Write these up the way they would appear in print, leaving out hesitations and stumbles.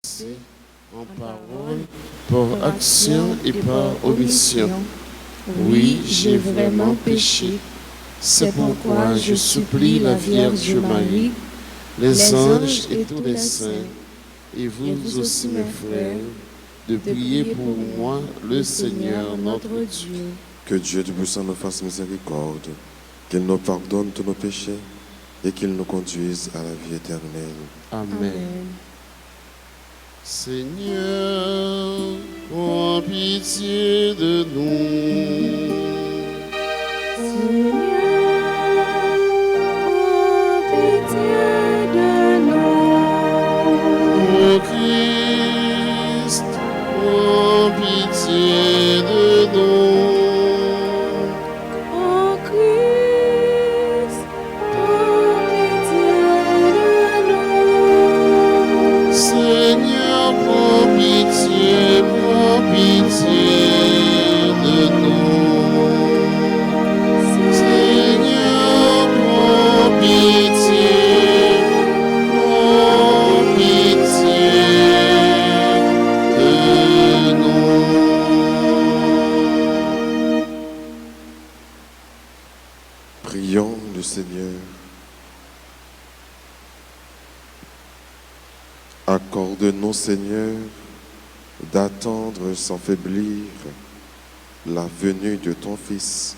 pensée, en parole, par action et par omission. Oui, j'ai vraiment péché. C'est pourquoi je supplie la Vierge Marie, les anges et tous les saints, et vous aussi mes frères, de prier pour moi, le Seigneur notre Dieu. Que Dieu Tout-Puissant nous fasse miséricorde, qu'il nous pardonne tous nos péchés et qu'il nous conduise à la vie éternelle. Amen. Seigneur, prends pitié de nous. Seigneur, prends pitié de nous. Ô Christ, prends pitié de nous. Ô Christ, prends pitié de nous. Seigneur, prends pitié de nous. Seigneur, prends pitié de nous. Prions le Seigneur. Accorde-nous, Seigneur, d'attendre sans faiblir la venue de ton Fils,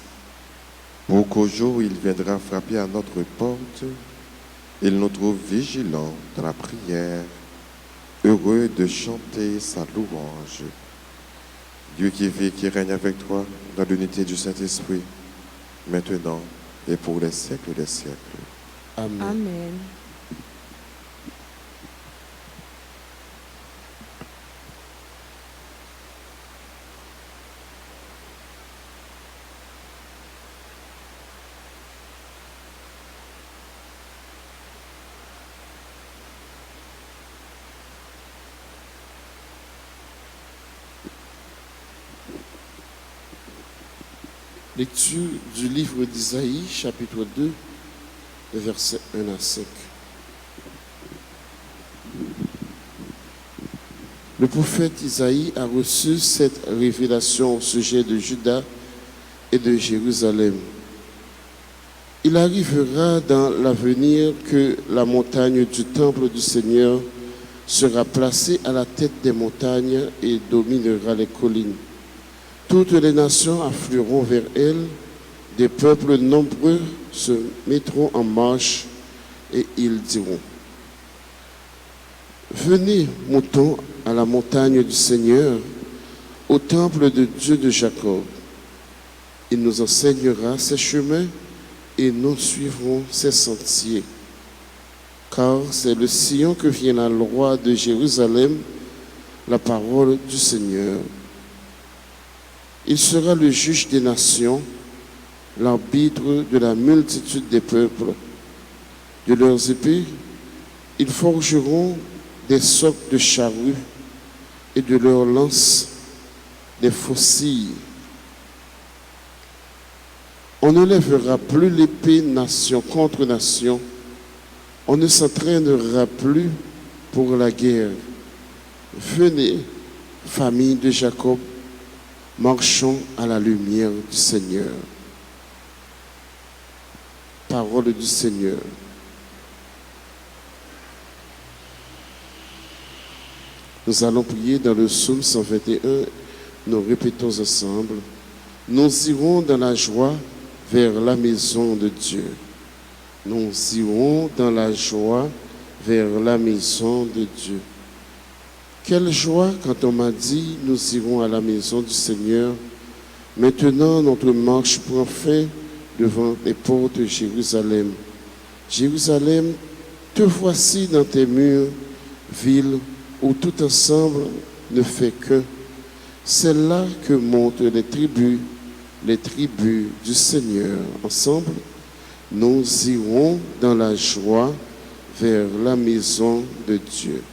pour qu'au jour où il viendra frapper à notre porte, il nous trouve vigilants dans la prière, heureux de chanter sa louange. Dieu qui vit, qui règne avec toi dans l'unité du Saint-Esprit, maintenant et pour les siècles des siècles. Amen. Amen. Lecture du livre d'Isaïe, chapitre 2, versets 1 à 5. Le prophète Isaïe a reçu cette révélation au sujet de Juda et de Jérusalem. Il arrivera dans l'avenir que la montagne du temple du Seigneur sera placée à la tête des montagnes et dominera les collines. Toutes les nations afflueront vers elle, des peuples nombreux se mettront en marche et ils diront: venez, montons à la montagne du Seigneur, au temple de Dieu de Jacob. Il nous enseignera ses chemins et nous suivrons ses sentiers. Car c'est le Sion que vient la loi de Jérusalem, la parole du Seigneur. Il sera le juge des nations, l'arbitre de la multitude des peuples. De leurs épées, ils forgeront des socs de charrues et de leurs lances des faucilles. On ne lèvera plus l'épée nation contre nation. On ne s'entraînera plus pour la guerre. Venez, famille de Jacob, marchons à la lumière du Seigneur. Parole du Seigneur. Nous allons prier dans le psaume 121. Nous répétons ensemble: nous irons dans la joie vers la maison de Dieu. Nous irons dans la joie vers la maison de Dieu. Quelle joie quand on m'a dit: nous irons à la maison du Seigneur. Maintenant, notre marche prend fin devant les portes de Jérusalem. Jérusalem, te voici dans tes murs, ville où tout ensemble ne fait qu'un. C'est là que montent les tribus du Seigneur. Ensemble, nous irons dans la joie vers la maison de Dieu.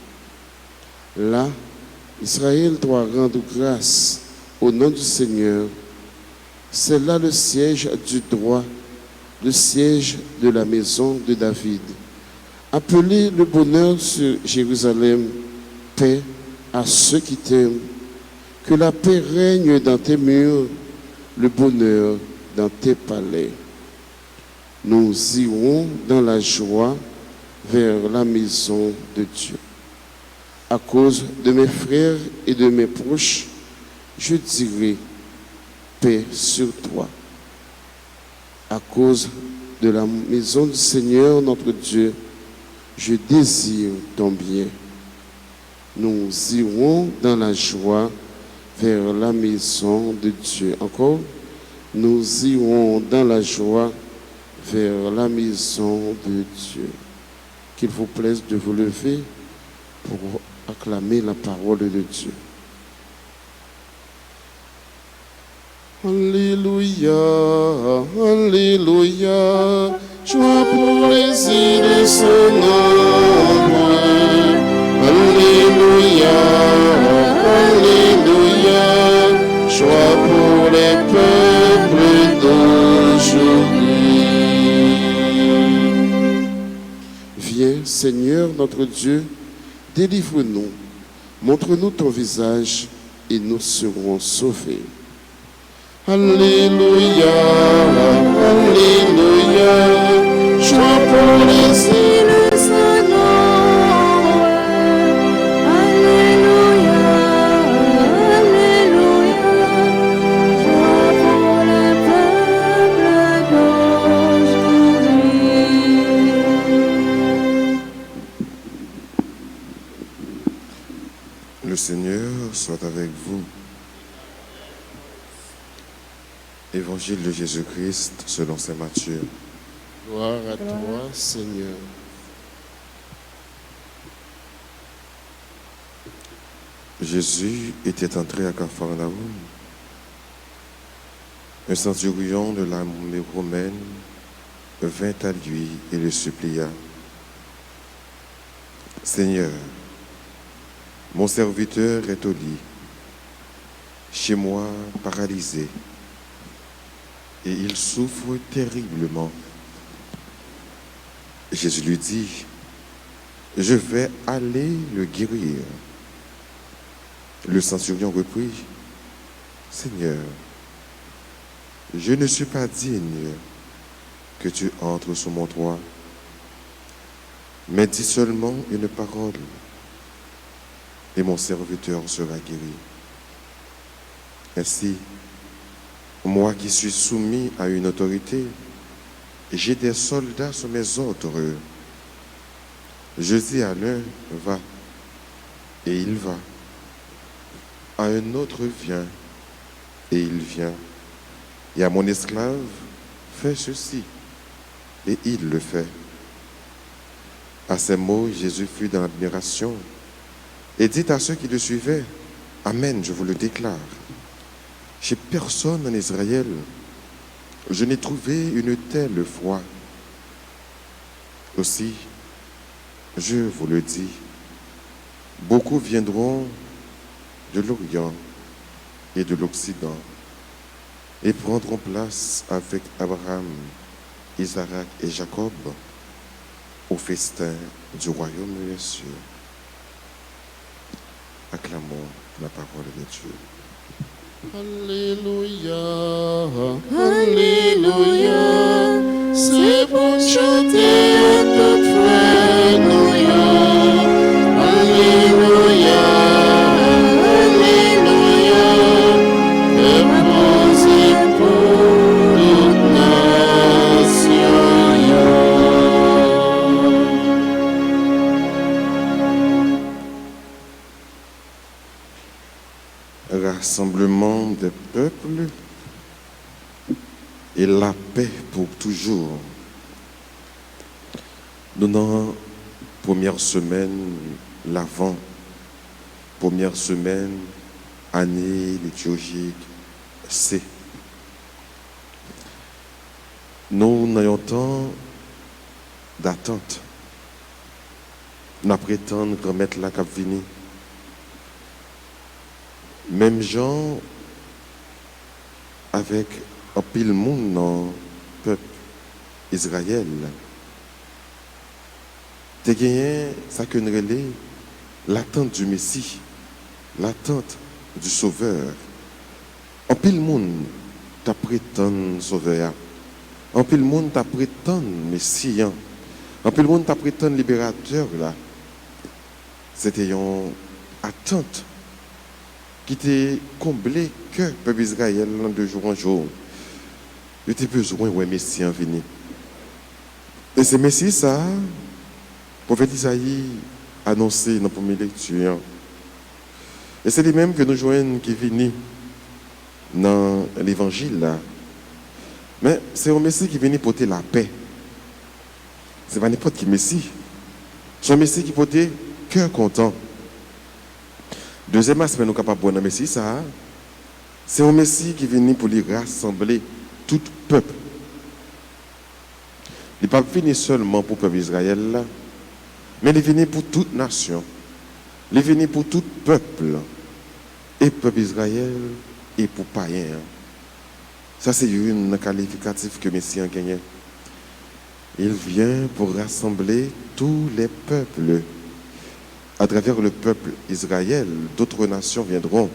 Là, Israël doit rendre grâce au nom du Seigneur. C'est là le siège du droit, le siège de la maison de David. Appelez le bonheur sur Jérusalem, paix à ceux qui t'aiment, que la paix règne dans tes murs, le bonheur dans tes palais. Nous irons dans la joie vers la maison de Dieu. À cause de mes frères et de mes proches, je dirai paix sur toi. À cause de la maison du Seigneur notre Dieu, je désire ton bien. Nous irons dans la joie vers la maison de Dieu. Encore, nous irons dans la joie vers la maison de Dieu. Qu'il vous plaise de vous lever pour acclamer la parole de Dieu. Alléluia, Alléluia, joie pour les îles de son ombre. Alléluia, Alléluia, joie pour les peuples d'aujourd'hui. Viens, Seigneur notre Dieu, délivre-nous, montre-nous ton visage et nous serons sauvés. Alléluia, Alléluia, joie pour les îles de son ombre. Alléluia, Alléluia, joie pour les peuples d'aujourd'hui. Le Seigneur soit avec vous. Évangile de Jésus-Christ selon saint Matthieu. Gloire à toi, Seigneur. Jésus était entré à Capharnaüm. Un centurion de l'armée romaine vint à lui et le supplia. « Seigneur, mon serviteur est au lit, chez moi paralysé, et il souffre terriblement. » Jésus lui dit, « Je vais aller le guérir. » Le centurion reprit, « Seigneur, je ne suis pas digne que tu entres sous mon toit, mais dis seulement une parole, et mon serviteur sera guéri. Ainsi, moi qui suis soumis à une autorité, j'ai des soldats sous mes ordres. Je dis à l'un, va, et il va. À un autre, viens, et il vient. Et à mon esclave, fais ceci, et il le fait. À ces mots, Jésus fut dans l'admiration, et dit à ceux qui le suivaient, Amen, je vous le déclare. Chez personne en Israël, je n'ai trouvé une telle foi. Aussi, je vous le dis, beaucoup viendront de l'Orient et de l'Occident et prendront place avec Abraham, Isaac et Jacob au festin du royaume des cieux. Acclamons la parole de Dieu. Alléluia, Alléluia, c'est pour chanter à notre Alléluia, Alléluia, Alléluia, déposé pour toute nation. Rassemblement des peuples et la paix pour toujours. Nous dans la première semaine, l'avant, première semaine, année liturgique C. Nous avons temps d'attente. Nous prétendons remettre la cap vini. Même gens avec un pile monde dans le peuple Israël. Tu as gagné ça que nous relais l'attente du Messie, l'attente du Sauveur. En pile monde t'a prétend Sauveur. En pile monde t'a prétend Messie. En pile monde t'a prétend libérateur là. C'était une attente qui était comblée que le peuple Israël de jour en jour. Il était besoin de Messie en venir. Et c'est Messie ça, le prophète Isaïe annoncé dans la première lecture. Et c'est les mêmes que nous joignons qui viennent dans l'évangile là. Mais c'est un Messie qui vient porter la paix. Ce n'est pas n'importe qui Messie. C'est un Messie qui porte cœur content. Deuxième aspect, nous sommes capables de voir dans Messie ça. C'est un Messie qui vient pour les rassembler tout peuple. Il n'est pas venu seulement pour le peuple Israël, mais il est venu pour toute nation. Il est venu pour tout peuple. Et peuple Israël, et pour païens. Ça, c'est une qualificatif que Messie a gagné. Il vient pour rassembler tous les peuples. À travers le peuple Israël, d'autres nations viendront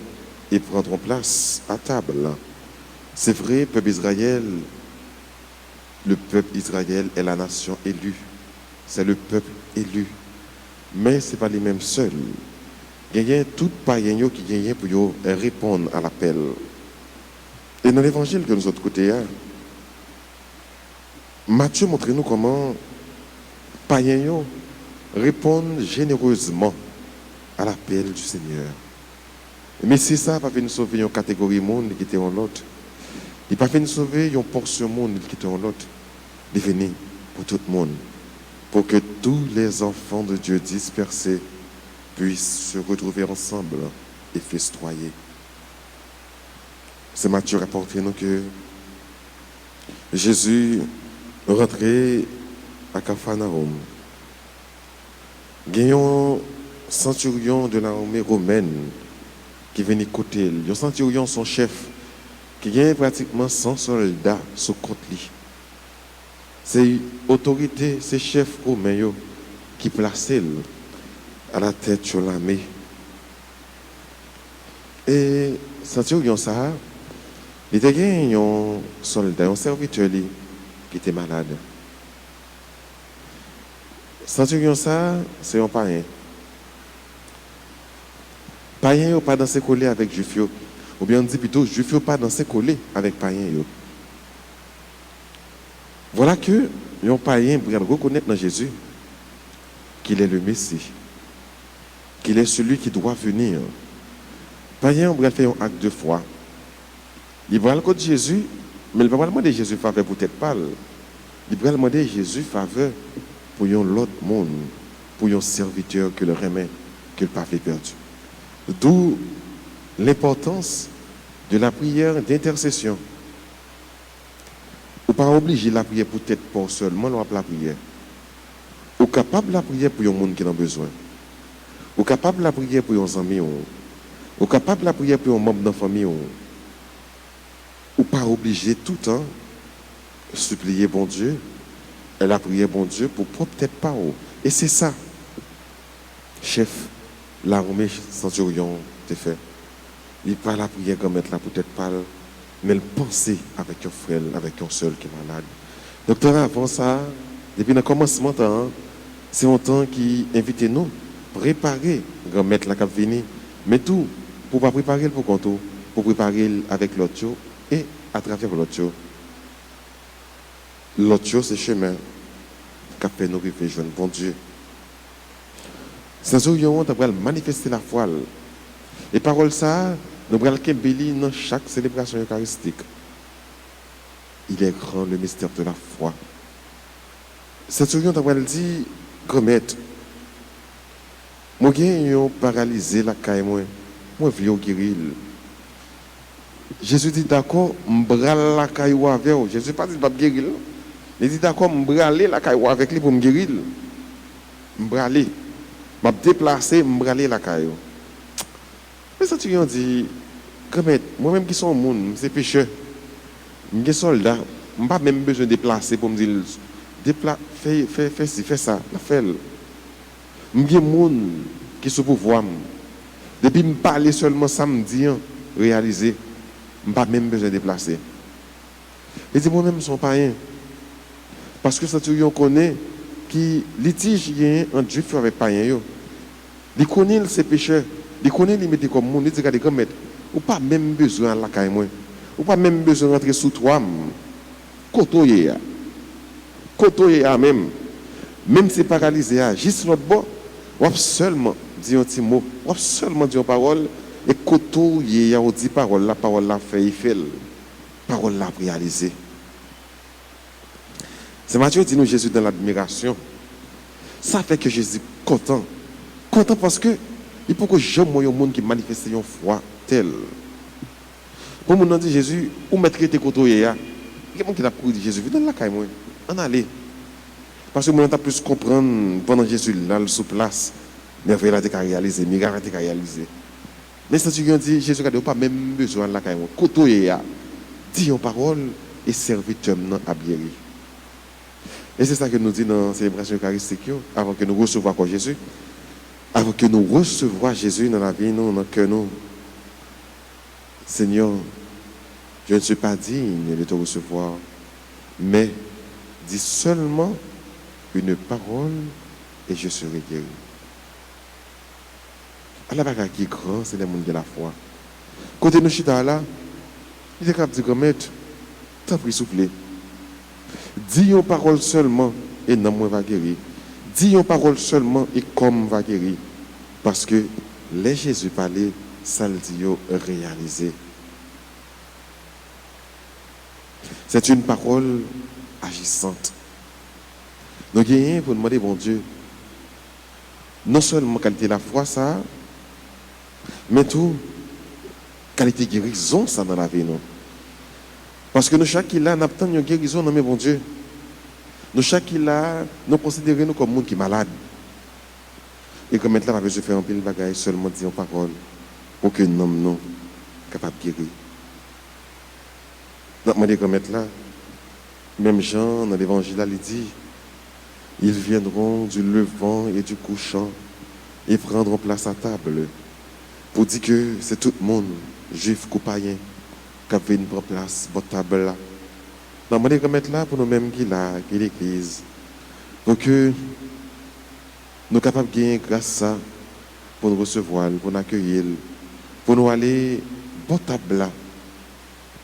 et prendront place à table. C'est vrai, peuple Israël, le peuple Israël est la nation élue. C'est le peuple élu. Mais ce n'est pas les mêmes seuls. Il y a tout païen qui gagne pour répondre à l'appel. Et dans l'évangile que nous autres côté, Matthieu montre nous comment païens répondent généreusement à l'appel du Seigneur. Mais c'est ça, pas venir sauver une catégorie monde qui était en l'autre. Il pas venir sauver une portion monde qui était en l'autre. Il est venu pour tout le monde, pour que tous les enfants de Dieu dispersés puissent se retrouver ensemble et festoyer. C'est Matthieu rapporté nous que Jésus rentrait à Capharnaüm. Il y a un centurion de l'armée romaine qui venait côté. Le centurion, son chef, qui a pratiquement 100 soldats sous côté lui. C'est l'autorité, c'est chef romain qui plaçait à la tête de l'armée. Et centurion ça, il y a un soldat, un serviteur qui était malade. Centurion ça, c'est un païen. Païen n'a pas dansé collé avec juif, ou bien on dit plutôt juif n'a pas dansé collé avec païen. Voilà que un païen doit reconnaître dans Jésus qu'il est le Messie, qu'il est celui qui doit venir. Païen doit faire un acte de foi. Il va le de Jésus, mais il ne va pas demander Jésus faveur pour tête pâle. Il va demander Jésus faveur pour l'autre monde, pour un serviteur que le remet, que le pas fait perdu. D'où l'importance de la prière d'intercession. Ou pas obligé la prière pour tête pour seulement la prière. Ou capable la prière pour un monde qui en a besoin. Ou capable la prière pour un ami. Ou capable la prière pour un membre de la famille. Ou pas obligé tout le temps supplier bon Dieu. Et la prière bon Dieu pour peut-être pas. Et c'est ça, chef, l'armée centurion te fait. Il pas la prière comme être là peut-être pas, mais le penser avec un frère, avec un seul qui est malade. Docteur, avant ça, depuis le commencement, c'est un temps qui invite nous à préparer grand maître la cap venir, mais tout pour pas préparer pour compte, pour préparer avec l'autre et à travers l'autre. L'autre, c'est chemin qui fait nous vivre jeune bon Dieu. Sans eux, on doit manifester la foi. Et parole ça, nous devons bélir dans chaque célébration eucharistique. Il est grand le mystère de la foi. Centurion doit dire, grand maître, moi j'ai paralysé la caille, moi je veux guérir. Jésus dit d'accord, m'bral la caille avec vous. Jésus pas dit pas guérir. Il dit d'accord, m'braler la caille avec lui pour me guérir. M'braler. M'a déplacer, m'braler la caille. Mais Centurion dit, grand maître, moi-même qui suis un monde, c'est pécheur. Je suis soldat, je n'ai pas même besoin de déplacer pour me dire, fais ça, fais-le. Je suis un monde qui sont pour voir. Depuis me parler seulement samedi, réaliser, je n'ai pas même besoin de déplacer. Et dit moi-même, je ne suis pas rien. Parce que ça, on connaît qui litige entre juifs avec païens. Ils connaissent ses pécheurs. Ils connaissent les métiers comme moi. Ils disent que mettre. Ou pas même besoin de la caille moi. Ou pas même besoin de rentrer sous toi. Kotoye. Kotoye même. Même si paralysé, juste l'autre bord, ou seulement dire un petit mot, ou seulement dire une parole, et kotoye, on dit parole, la parole la fait, il fait. Parole la réalisée. C'est Matthieu dit nous Jésus dans l'admiration. Ça fait que Jésus est content. Content parce que il faut que j'aime un monde qui manifeste une foi telle. Pour mon dit Jésus, où mettre tes côtés là. Il y a quelqu'un qui a pris Jésus, viens dans la caille moi. En aller. Parce que mon a plus comprendre pendant Jésus là sous place. Merveille là t'es réalisé, miracle t'es réalisé. Mais ça tu dit Jésus n'a pas même besoin de la caille moi. Côté là. Dis une parole et serviteur a bien. Et c'est ça que nous dit dans la célébration eucharistique, avant que nous recevions encore Jésus, avant que nous recevions Jésus dans la vie, nous, dans le cœur, nous. Seigneur, je ne suis pas digne de te recevoir, mais dis seulement une parole et je serai guéri. À la bagarre qui est grand, c'est le monde de la foi. Côté nous chita là, il est capable de dire, maître, t'as pris souffler. Dis une parole seulement et non moi va guérir. Dis une parole seulement et comme va guérir. Parce que les Jésus parlait, ça le dit réalisé. C'est une parole agissante. Nous gagnons pour demander bon Dieu. Non seulement qualité de la foi ça, mais tout qualité de guérison ça dans la vie non. Parce que nous, chaque qui là, nous avons une guérison dans mes bon Dieu. Nous, chaque qui là, nous considérons nous comme monde qui est malade. Et comme maintenant, je fais un peu de bagaille, seulement dire une parole pour que nous sommes capables de guérir. Nous demandons comme là, même Jean, dans l'évangile, il dit, ils viendront du levant et du couchant et prendront place à table. Pour dire que c'est tout le monde, juif ou païen, qui a fait une place, votre table là. Nous demandons comme là pour nous-mêmes qui là, qui est l'église, pour que nous soyons capables de gagner grâce à ça, pour nous recevoir, pour nous accueillir, pour nous aller, votre table là,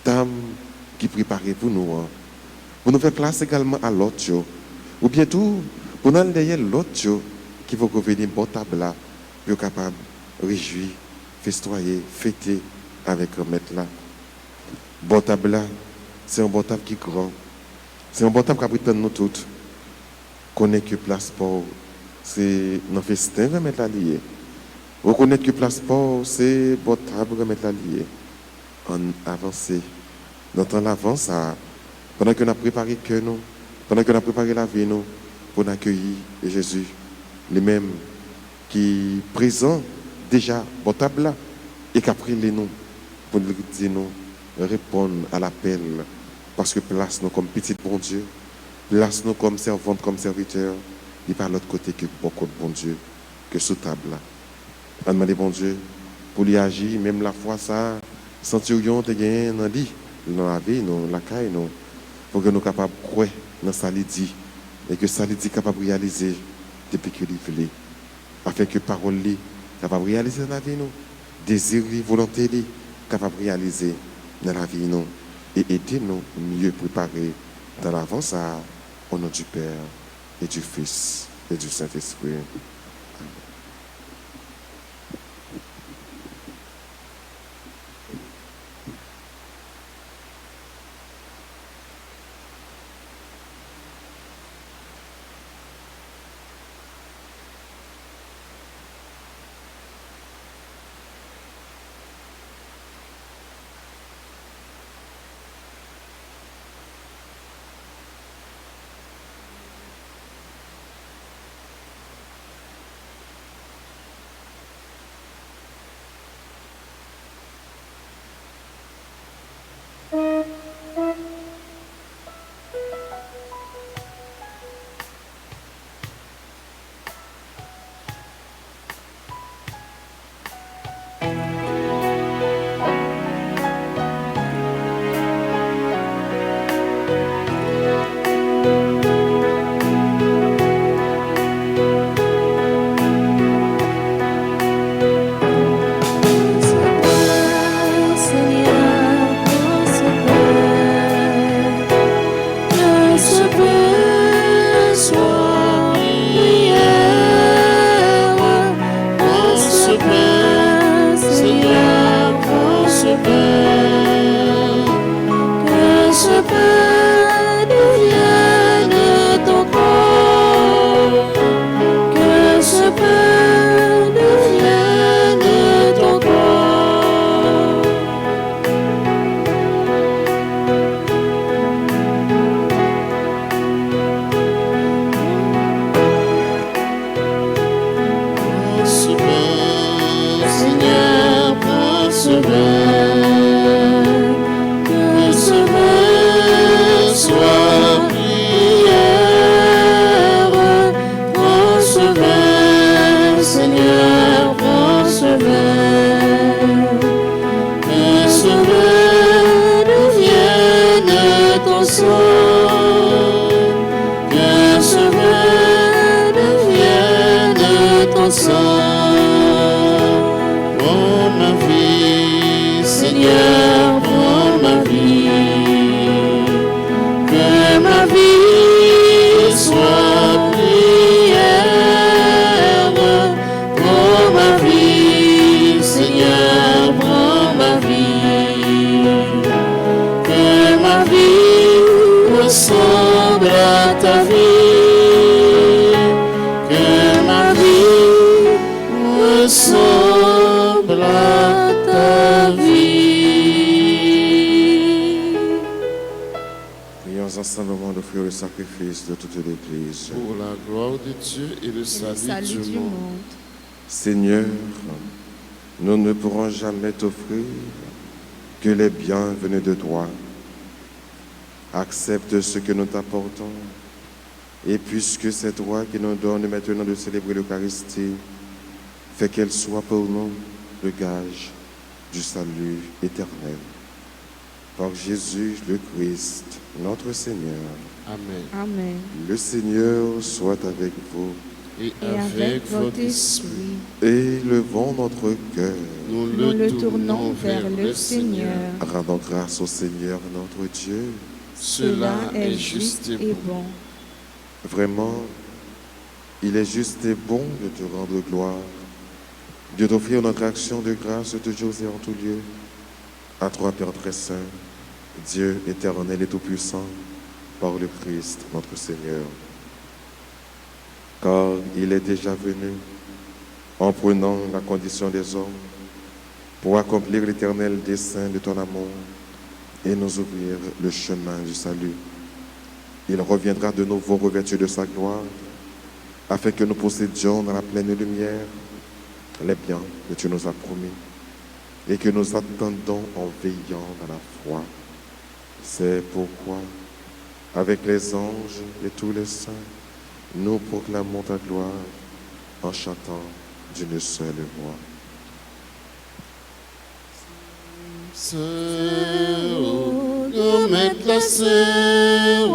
dame qui prépare pour nous, pour nous faire place également à l'autre, ou bien tout, pour nous aller derrière l'autre qui va revenir votre table là, pour être capable de réjouir, festoyer, fêter avec le maître là. Bon table là, c'est un bon table qui est grand. C'est un bon table qui a pris nous toutes. Connaître que place pour, c'est un festin de mettre la liée. Reconnaître que place pour, c'est bon table de mettre la liée. On avance. Dans temps l'avance, pendant qu'on a préparé que nous, pendant qu'on a préparé la vie nous, pour accueillir Jésus, lui-même qui est présent déjà bon table là, et qui a pris les noms pour nous dire nous. Répondre à l'appel parce que place nous comme petit bon Dieu, place nous comme servante, comme serviteur, et par l'autre côté que beaucoup de bon Dieu, que sous table là. On demande bon Dieu pour lui agir, même la foi ça, centurion te gagne dans la vie, dans la caille, pour que nous soyons capables de croire dans ça lui dit, et que ça lui dit capable de réaliser depuis qu'il voulait, afin que parole lui capable de réaliser dans la vie, nous, désir, volonté lui capable de réaliser dans la vie, nous, et aider nous mieux préparer dans l'avance au nom du Père et du Fils et du Saint-Esprit. Recevez, soit prière, recevez, Seigneur, recevez. Recevez, d'où vienne ton sang, recevez, d'où vienne ton sang. Pour ma vie, Seigneur, pour ma vie, que ma vie soit prière. Pour ma vie, Seigneur, pour ma vie, que ma vie ressemble à ta vie, que ma vie ressemble à ta vie. Prions ensemble au moment d'offrir le sacrifice de toute l'Église. Pour la gloire de Dieu et le salut du monde. Seigneur, nous ne pourrons jamais t'offrir que les biens venus de toi. Accepte ce que nous t'apportons. Et puisque c'est toi qui nous donnes maintenant de célébrer l'Eucharistie, fais qu'elle soit pour nous le gage du salut éternel. Par Jésus le Christ, notre Seigneur. Amen. Amen. Le Seigneur soit avec vous. Et Et avec votre esprit, Élevons notre cœur. nous nous le le tournons vers le Seigneur. Rendons grâce au Seigneur notre Dieu. Cela est juste et bon. bon. Vraiment, il est juste et bon de te rendre gloire, de t'offrir notre action de grâce toujours et en tout lieu. À toi, Père très saint, Dieu éternel et tout-puissant, par le Christ notre Seigneur. Car il est déjà venu, en prenant la condition des hommes, pour accomplir l'éternel dessein de ton amour et nous ouvrir le chemin du salut. Il reviendra de nouveau revêtu de sa gloire, afin que nous possédions dans la pleine lumière les biens que tu nous as promis et que nous attendons en veillant dans la foi. C'est pourquoi, avec les anges et tous les saints, nous proclamons ta gloire en chantant d'une seule voix. Remettre la sœur,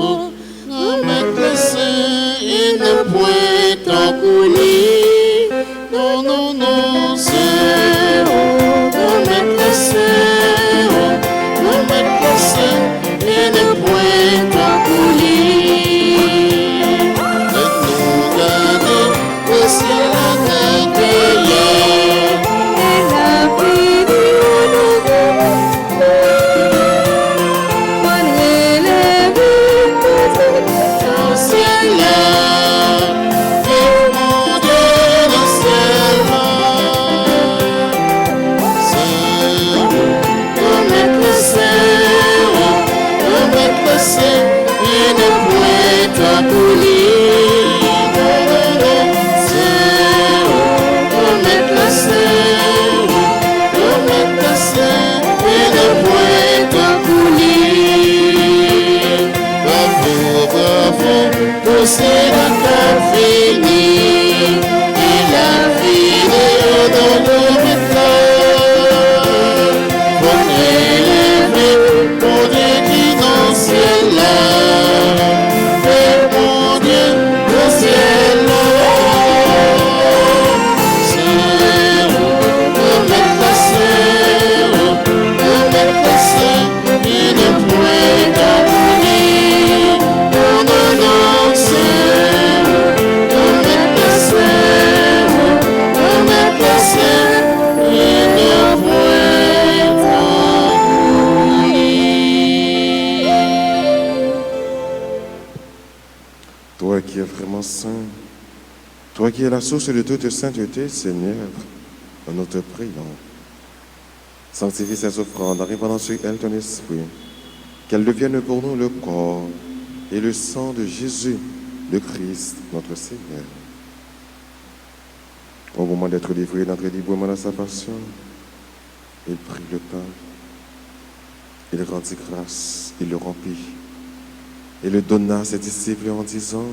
remettre la sœur, et ne point en couler. Non, non, non, sœur, remettre la sœur, remettre la sœur, et ne point en couler. De nous garder au ciel avec hier, Et la vie du au ciel là, et mon Dieu le ciel là. Sœur, remettre le ciel, remettre le ciel, et ne point en couler. Non, non, non, sœur, remettre le ciel, remettre le ciel, et ne point en couler. Bravo, bravo, tout c'est encore fini. Et la vie est dans le métal. Pour élever mon Dieu qui dans le ciel là. Et mon Dieu au ciel là. Sœur, remettre la sœur, remettre la sœur, et ne point en couler. Non, non, non, sœur, remettre la sœur, remettre la sœur, et ne point en couler. Toi qui es vraiment saint, toi qui es la source de toute sainteté, Seigneur, nous te prions. Sanctifie ces offrandes en répandant sur elles ton esprit, qu'elles deviennent pour nous le corps et le sang de Jésus, le Christ, notre Seigneur. Au moment d'être livré, d'entrer librement dans sa passion, Il prit le pain, il rendit grâce, il le rompit, et le donna à ses disciples en disant,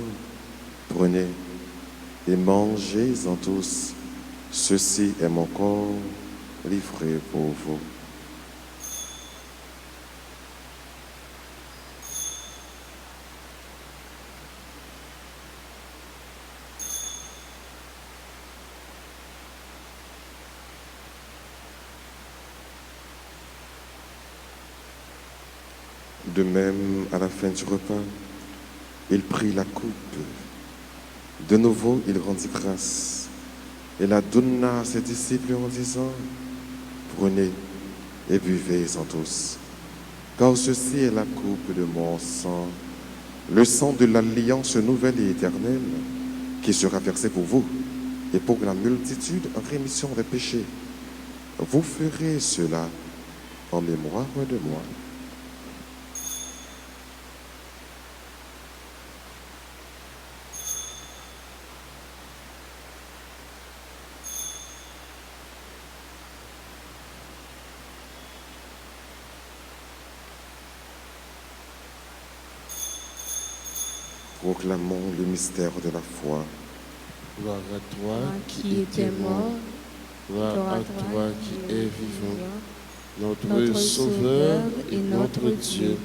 prenez et mangez-en tous, ceci est mon corps livré pour vous. De même, à la fin du repas, il prit la coupe. De nouveau, il rendit grâce et la donna à ses disciples en disant, prenez et buvez-en tous, car ceci est la coupe de mon sang, le sang de l'alliance nouvelle et éternelle, qui sera versé pour vous et pour la multitude en rémission des péchés. Vous ferez cela en mémoire de moi. Proclamons le mystère de la foi. Gloire à toi qui était mort, gloire à toi qui es vivant, notre Sauveur et notre Dieu.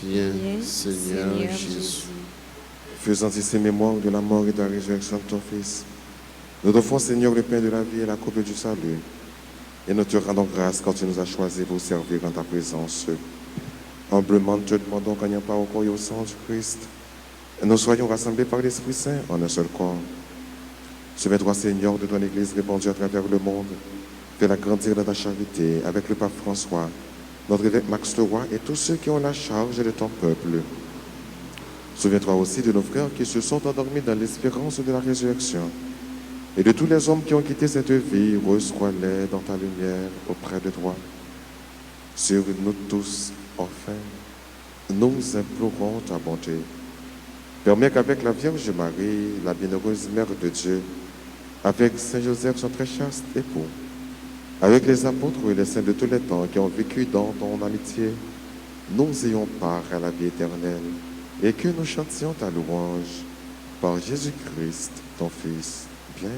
Viens, Seigneur Jésus. Faisant ici mémoire de la mort et de la résurrection de ton Fils, nous t'offrons, Seigneur, le pain de la vie et la coupe du salut. Et nous te rendons grâce quand tu nous as choisis pour servir en ta présence. Humblement, te demandons qu'en n'y a pas au corps et au sang du Christ, nous soyons rassemblés par l'Esprit Saint en un seul corps. Souviens-toi, Seigneur, de ton Église répandue à travers le monde. Fais-la grandir dans ta charité avec le pape François, notre évêque Max Leroy et tous ceux qui ont la charge de ton peuple. Souviens-toi aussi de nos frères qui se sont endormis dans l'espérance de la résurrection et de tous les hommes qui ont quitté cette vie. Reçois-les dans ta lumière auprès de toi. Sur nous tous, enfin, nous implorons ta bonté. Permets qu'avec la Vierge Marie, la bienheureuse Mère de Dieu, avec Saint Joseph, son très chaste époux, avec les apôtres et les saints de tous les temps qui ont vécu dans ton amitié, nous ayons part à la vie éternelle et que nous chantions ta louange par Jésus-Christ, ton Fils bien-aimé.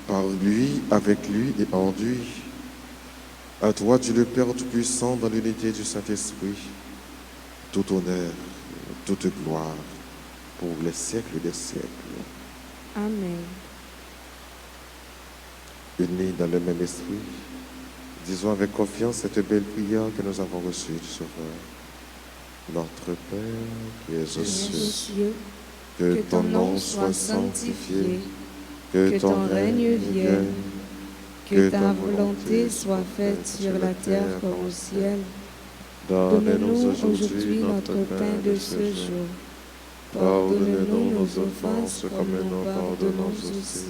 Par lui, avec lui et en lui, à toi, Dieu le Père Tout-Puissant, dans l'unité du Saint-Esprit, tout honneur, toute gloire, pour les siècles des siècles. Amen. Unis dans le même esprit, disons avec confiance cette belle prière que nous avons reçue du Sauveur. Notre Père qui es aux cieux, que ton nom soit sanctifié, que ton règne vienne, que ta volonté soit faite sur la terre comme au ciel. Donne-nous aujourd'hui notre pain de ce jour. Pardonne-nous nos offenses comme nous pardonnons aussi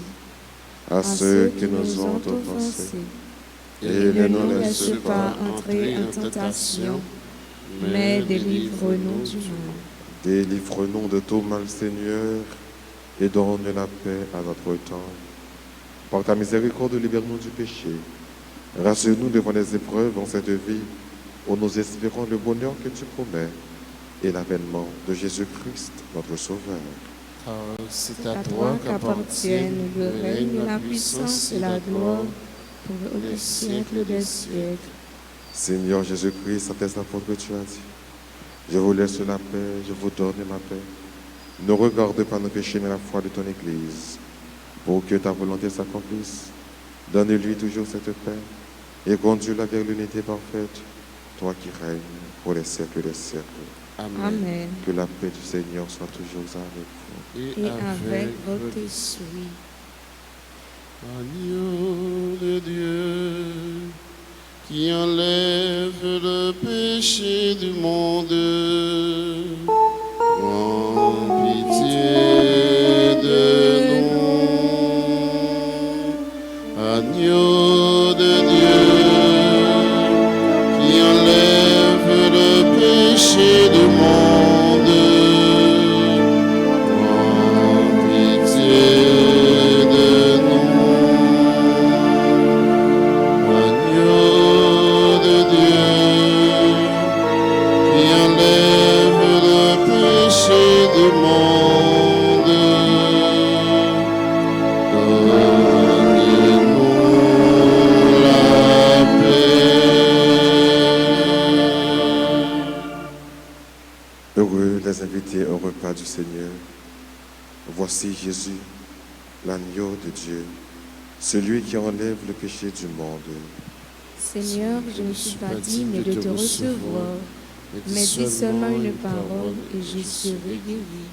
à ceux qui nous ont offensés. Et ne nous laisse pas entrer en tentation, mais délivre-nous du mal. Délivre-nous de tout mal, Seigneur, et donne la paix à notre temps. Par ta miséricorde, libère-nous du péché. Rassure-nous devant les épreuves en cette vie, où nous espérons le bonheur que tu promets et l'avènement de Jésus-Christ, notre Sauveur. Car c'est à toi qu'appartiennent le règne, la puissance et la gloire pour les siècles des siècles. Seigneur Jésus-Christ, atteste la faute que tu as dit. Je vous laisse la paix, je vous donne ma paix. Ne regarde pas nos péchés, mais la foi de ton Église. Pour que ta volonté s'accomplisse, donne-lui toujours cette paix et conduis-la vers l'unité parfaite, toi qui règnes pour les siècles des siècles. Amen. Que la paix du Seigneur soit toujours avec vous. Et avec votre esprit. Agneau de Dieu, qui enlève le péché du monde, prends pitié de nous. Agneau de Dieu, qui enlève le péché du monde, prends pitié demande. Donne-nous la paix. Heureux les invités au repas du Seigneur. Voici Jésus, l'agneau de Dieu, celui qui enlève le péché du monde. Seigneur, je ne suis pas digne de te recevoir, mais dis seulement une parole et je serai guéri.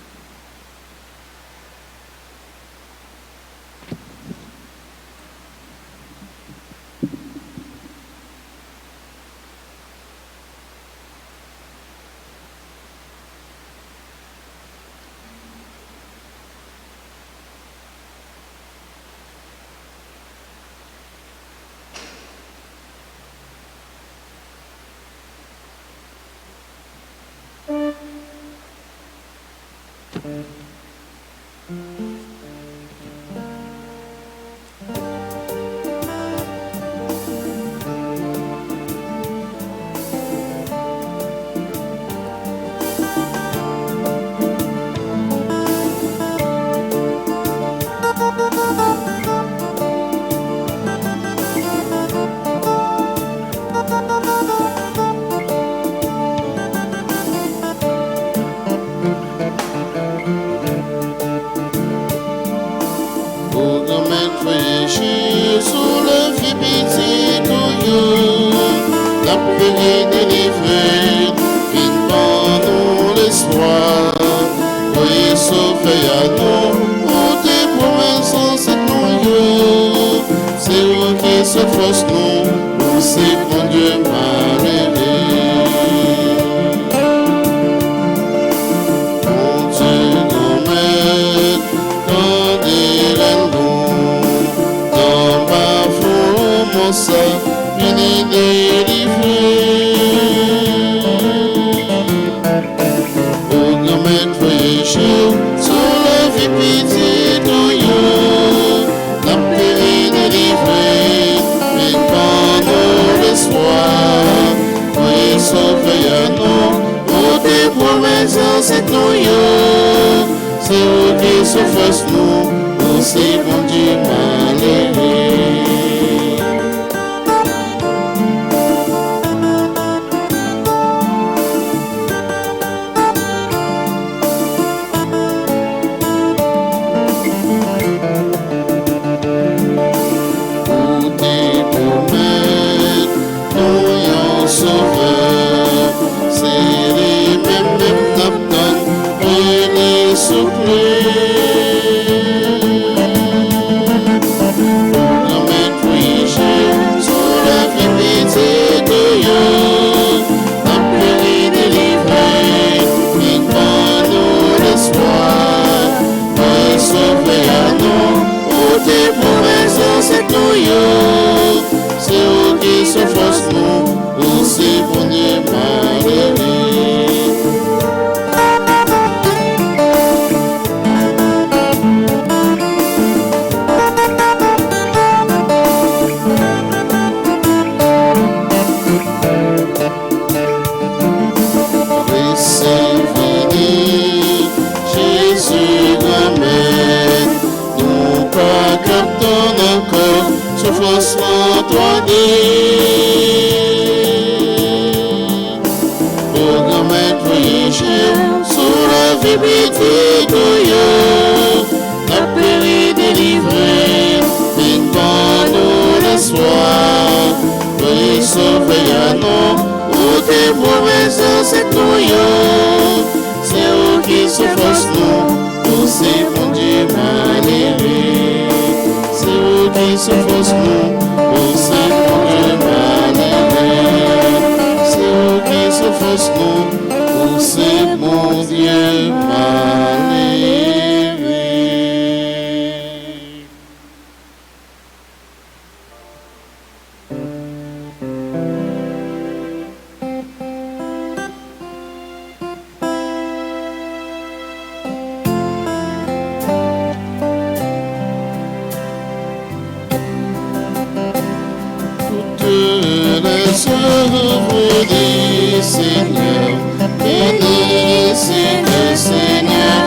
œuvres du Seigneur, bénissez le Seigneur.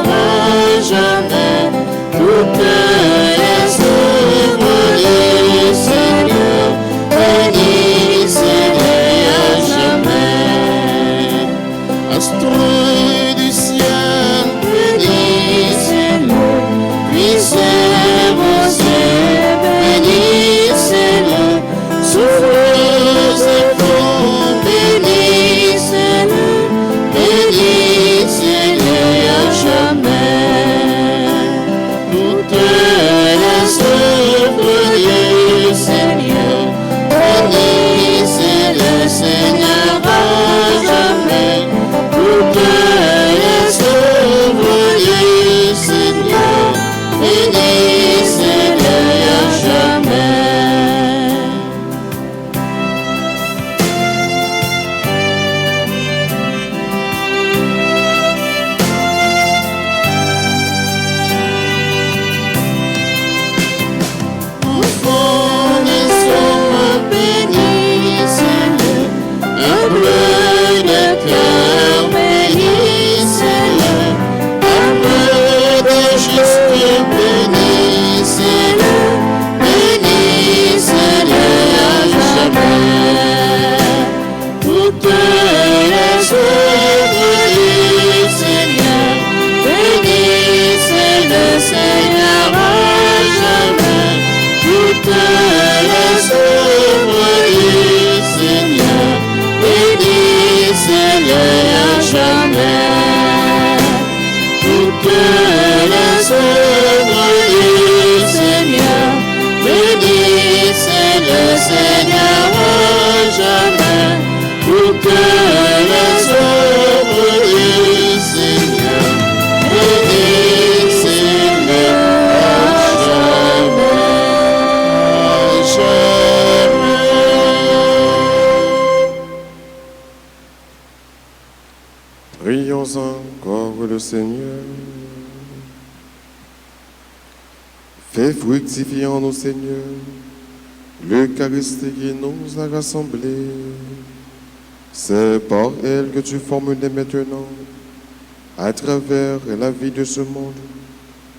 que les œuvres du Seigneur bénissent à jamais. Prions encore le Seigneur. Fais fructifier en nous, Seigneur, l'Eucharistie qui nous a rassemblés. C'est par elle que tu formes dès maintenant, à travers la vie de ce monde,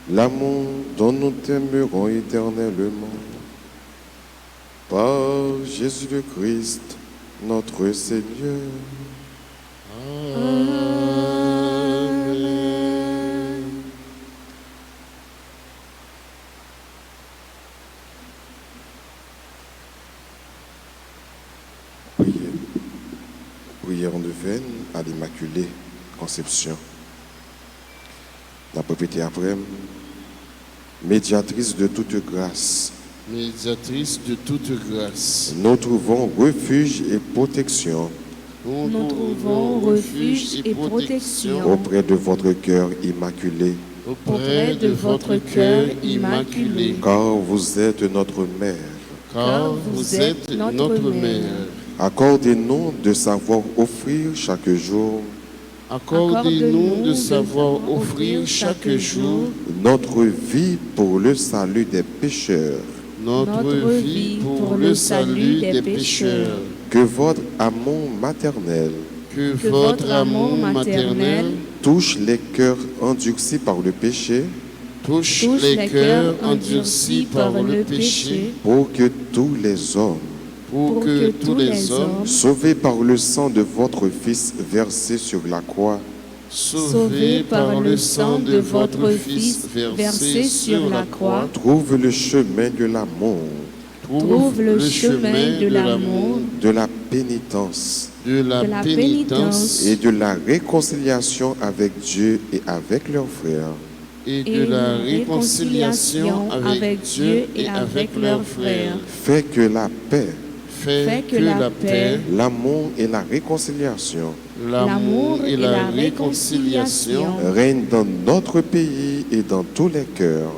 l'amour dont nous t'aimerons éternellement. Par Jésus le Christ, notre Seigneur. Amen. Prière neuvaine à l'Immaculée Conception. La propriété après, médiatrice de toute grâce. Médiatrice de toute grâce, Nous trouvons refuge et protection nous trouvons refuge et protection auprès de votre cœur immaculé, auprès de votre cœur immaculé, car vous êtes notre mère. car vous êtes notre mère. Accordez-nous de savoir offrir chaque jour Accordez-nous de savoir offrir chaque jour notre vie pour le salut des pécheurs. notre vie pour le salut des pécheurs. Que votre amour maternel Que votre amour maternel touche les cœurs endurcis par le péché, touche les cœurs endurcis par le péché, pour que tous les hommes, pour que tous les hommes, sauvés par le sang de votre Fils versé sur la croix, sauvés par le sang de votre Fils versé sur la croix, trouvent le chemin de l'amour, trouve le chemin de l'amour, de la pénitence de la pénitence et de la réconciliation avec Dieu et avec leurs frères. et de la réconciliation avec Dieu et avec leurs frères. Fait que la paix, Fait que la paix, l'amour et la réconciliation l'amour et la réconciliation règnent dans notre pays et dans tous les cœurs.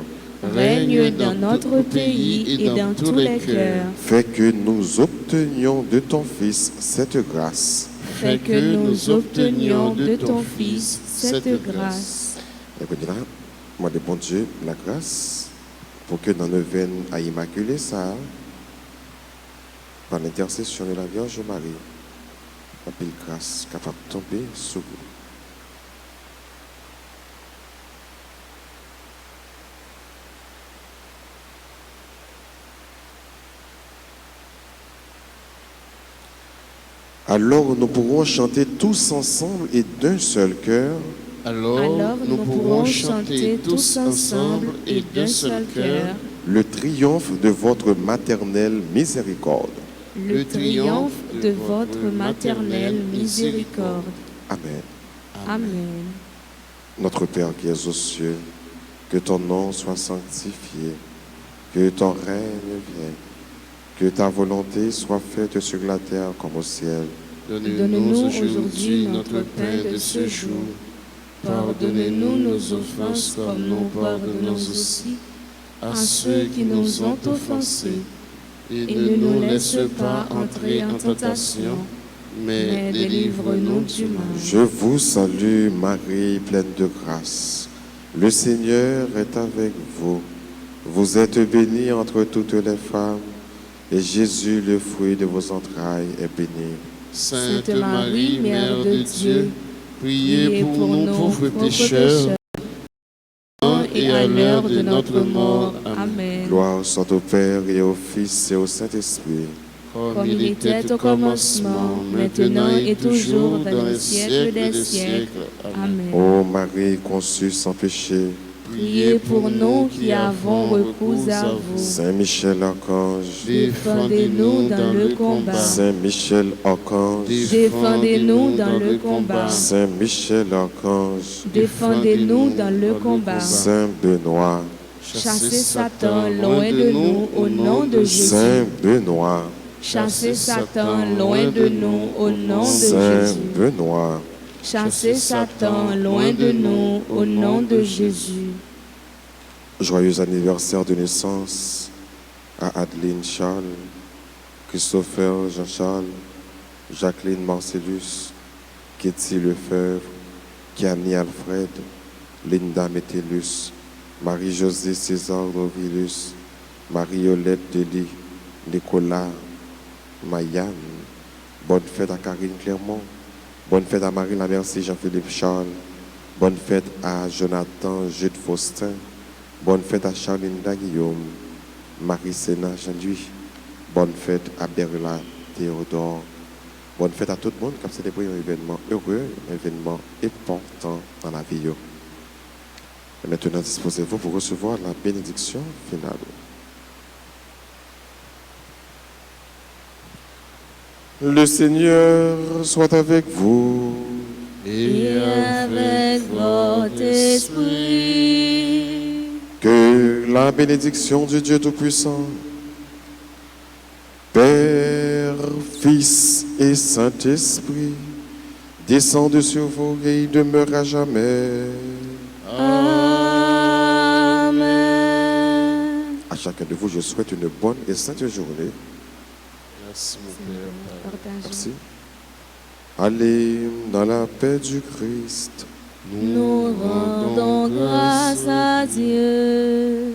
règnent dans notre pays et dans tous les cœurs. Fait que nous obtenions de ton Fils cette grâce. Fait que nous obtenions de ton Fils cette grâce. Et puis là, moi, de bon Dieu, la grâce, pour que dans nos veines à immaculer ça, par l'intercession de la Vierge Marie, la belle grâce capable de tomber sur vous. Alors nous pourrons chanter tous ensemble et d'un seul cœur. Alors nous pourrons chanter tous ensemble et d'un seul cœur Le triomphe de votre maternelle miséricorde. le triomphe de votre maternelle miséricorde. Amen. Amen. Notre Père qui es aux cieux, que ton nom soit sanctifié, que ton règne vienne, que ta volonté soit faite sur la terre comme au ciel. Donne-nous aujourd'hui notre pain de ce jour. Pardonnez-nous nos offenses comme nous pardonnons aussi à ceux qui nous ont offensés. Et ne nous laisse pas entrer en tentation, mais délivre-nous du mal. Je vous salue Marie, pleine de grâce. Le Seigneur est avec vous. Vous êtes bénie entre toutes les femmes, et Jésus, le fruit de vos entrailles, est béni. Sainte Marie, Mère de Dieu, priez pour nous pauvres pécheurs, et à l'heure de notre mort. Amen. Gloire soit au Père et au Fils et au Saint-Esprit. Comme il était au commencement, maintenant et toujours, dans les siècles des siècles. Amen. Amen. Ô Marie conçue sans péché, Priez pour nous qui avons recours à vous. Saint Michel Archange, Défendez-nous dans le combat. Saint Michel Archange, Défendez-nous dans le combat. Saint Michel Archange, Défendez-nous dans le combat. Saint Benoît, Chassez Satan loin de nous au nom de Jésus. Saint Benoît, Chassez Satan loin de nous au nom de Saint Jésus. Benoît, Chassez Satan loin de nous au nom de Jésus. joyeux anniversaire de naissance à Adeline Charles, Christopher Jean-Charles, Jacqueline Marcellus, Ketty Lefebvre, Kiani Alfred, Linda Metellus, Marie-Josée César Dovilus, Marie-Olette Dely, Nicolas Mayan. Bonne fête à Karine Clermont. Bonne fête à Marie Lamercier, Jean-Philippe Charles. Bonne fête à Jonathan Jude Faustin. Bonne fête à Charline Guillaume. Marie Sénat Jean-Louis. Bonne fête à Berla Théodore. Bonne fête à tout le monde qui a célébré un événement heureux, un événement important dans la vie. Et maintenant, disposez-vous pour recevoir la bénédiction finale. Le Seigneur soit avec vous. Et avec votre esprit. Que la bénédiction du Dieu Tout-Puissant, Père, Fils et Saint-Esprit, descende sur vous et demeure à jamais. Amen. À chacun de vous, je souhaite une bonne et sainte journée. Merci, mon Père. Merci. Allez dans la paix du Christ. Nous rendons grâce à Dieu.